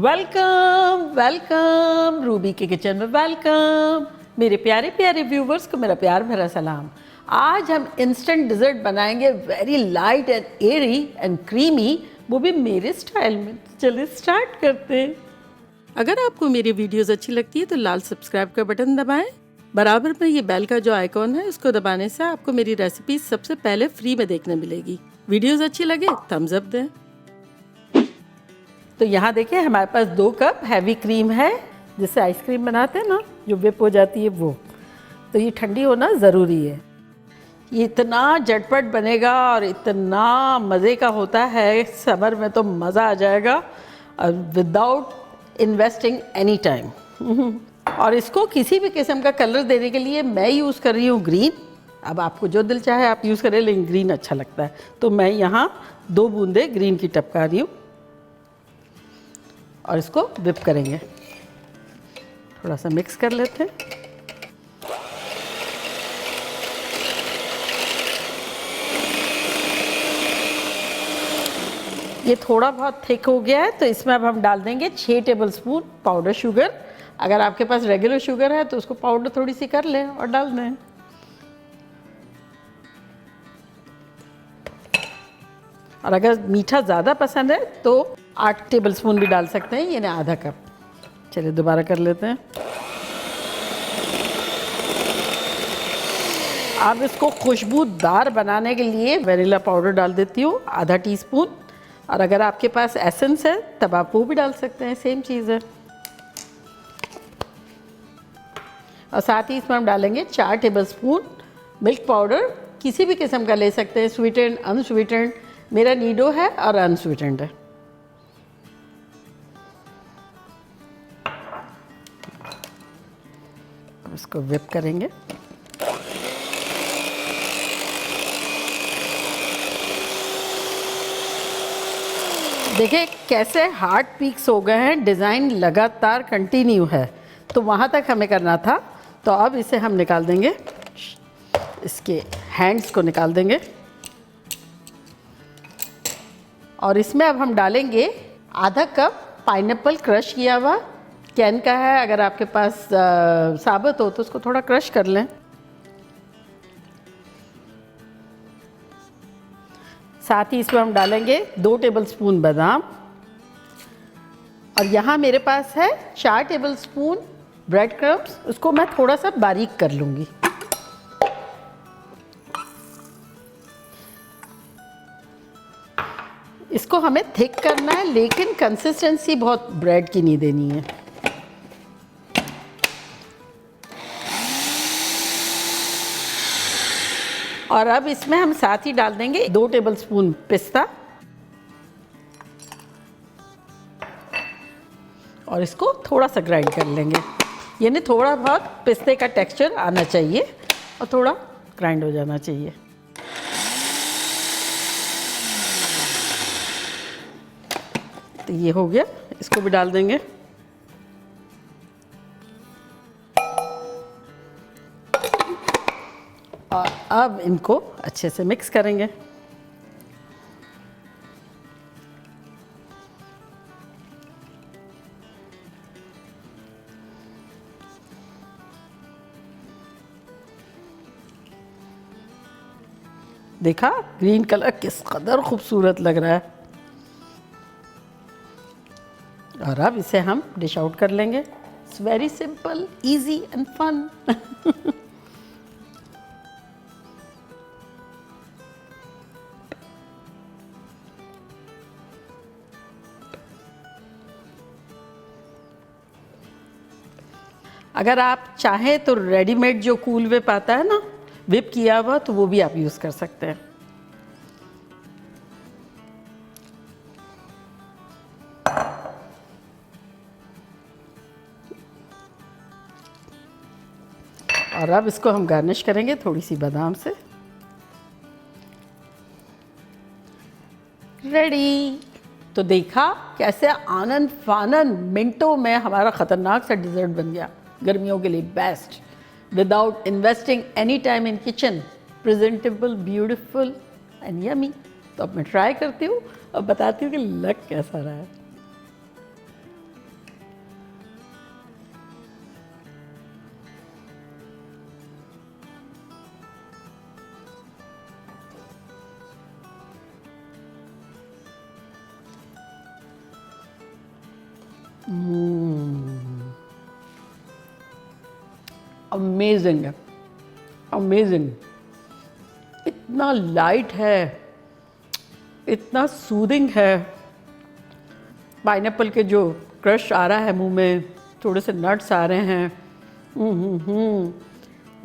Welcome welcome Ruby के kitchen में welcome. मेरे प्यारे प्यारे व्यूवर्स को मेरा प्यार भरा सलाम। आज हम इंस्टेंट डिज़र्ट बनाएंगे, very light and airy and creamy, वो भी मेरे स्टाइल में। चलिए स्टार्ट करते हैं। अगर आपको मेरी वीडियोस अच्छी लगती है तो लाल सब्सक्राइब का बटन दबाएं। बराबर में ये बेल का जो आइकॉन है उसको दबाने से आपको मेरी रेसिपी सबसे पहले फ्री में देखने मिलेगी। वीडियोस अच्छी लगे थम्स अप दें। तो यहाँ देखिए हमारे पास 2 कप हैवी क्रीम है, जिससे आइसक्रीम बनाते हैं ना, जो विप हो जाती है वो। तो ये ठंडी होना ज़रूरी है। ये इतना झटपट बनेगा और इतना मज़े का होता है, समर में तो मज़ा आ जाएगा विदाउट इन्वेस्टिंग एनी टाइम। और इसको किसी भी किस्म का कलर देने के लिए मैं यूज़ कर रही हूँ ग्रीन। अब आपको जो दिल चाहे आप यूज़ करें, लेकिन ग्रीन अच्छा लगता है। तो मैं यहाँ 2 बूंदे ग्रीन की टपका रही हूँ और इसको विप करेंगे। थोड़ा सा मिक्स कर लेते हैं। ये थोड़ा बहुत थिक हो गया है, तो इसमें अब हम डाल देंगे 6 टेबलस्पून पाउडर शुगर। अगर आपके पास रेगुलर शुगर है तो उसको पाउडर थोड़ी सी कर लें और डाल दें। और अगर मीठा ज़्यादा पसंद है तो 8 टेबलस्पून भी डाल सकते हैं, यानी आधा कप। चलिए दोबारा कर लेते हैं। अब इसको खुशबूदार बनाने के लिए वनीला पाउडर डाल देती हूँ, आधा टीस्पून। और अगर आपके पास एसेंस है तब आप वो भी डाल सकते हैं, सेम चीज़ है। और साथ ही इसमें हम डालेंगे 4 टेबलस्पून मिल्क पाउडर, किसी भी किस्म का ले सकते हैं, स्वीटेंड अनस्वीटेंड। मेरा नीडो है और अनस्वीटेंड है। इसको विप करेंगे। देखिए कैसे हार्ट पीक्स हो गए हैं, डिज़ाइन लगातार कंटिन्यू है, तो वहाँ तक हमें करना था। तो अब इसे हम निकाल देंगे, इसके हैंड्स को निकाल देंगे। और इसमें अब हम डालेंगे आधा कप पाइनएप्पल क्रश किया हुआ, कैन का है। अगर आपके पास साबुत हो तो उसको थोड़ा क्रश कर लें। साथ ही इसमें हम डालेंगे 2 टेबलस्पून बादाम। और यहाँ मेरे पास है 4 टेबलस्पून ब्रेड क्रम्स, उसको मैं थोड़ा सा बारीक कर लूँगी। इसको हमें थिक करना है, लेकिन कंसिस्टेंसी बहुत ब्रेड की नहीं देनी है। और अब इसमें हम साथ ही डाल देंगे 2 टेबलस्पून पिस्ता। और इसको थोड़ा सा ग्राइंड कर लेंगे, यानी थोड़ा बहुत पिस्ते का टेक्सचर आना चाहिए और थोड़ा ग्राइंड हो जाना चाहिए। तो ये हो गया, इसको भी डाल देंगे। और अब इनको अच्छे से मिक्स करेंगे। देखा ग्रीन कलर किस कदर खूबसूरत लग रहा है। और अब इसे हम डिश आउट कर लेंगे। It's very simple, easy and fun. अगर आप चाहें तो रेडीमेड जो कूल विप आता है ना, विप किया हुआ, तो वो भी आप यूज़ कर सकते हैं। और अब इसको हम गार्निश करेंगे थोड़ी सी बादाम से। रेडी। तो देखा कैसे आनंद फानन मिनटों में हमारा ख़तरनाक सा डिज़र्ट बन गया, गर्मियों के लिए best, without investing any time in kitchen, presentable, beautiful and yummy. तो अब मैं ट्राई करती हूँ और बताती हूँ कि लग कैसा रहा है। अमेजिंग है, अमेजिंग। इतना लाइट है, इतना सूदिंग है। पाइनएप्पल के जो क्रश आ रहा है मुंह में, थोड़े से नट्स आ रहे हैं,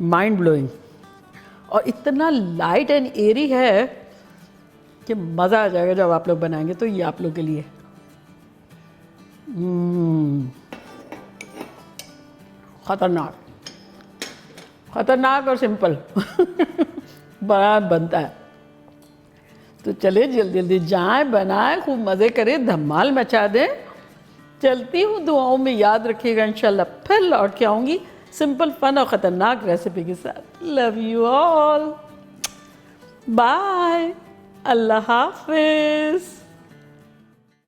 माइंड ब्लोइंग। और इतना लाइट एंड एरी है कि मज़ा आ जाएगा जब आप लोग बनाएंगे। तो ये आप लोग के लिए खतरनाक, खतरनाक और सिंपल बड़ा बनता है। तो चले जल्दी जल्दी जाएं, बनाएं, खूब मज़े करें, धमाल मचा दें। चलती हूँ, दुआओं में याद रखिएगा। इंशाल्लाह फिर लौट के आऊँगी सिंपल, फन और ख़तरनाक रेसिपी के साथ। लव यू ऑल, बाय, अल्लाह हाफिज़।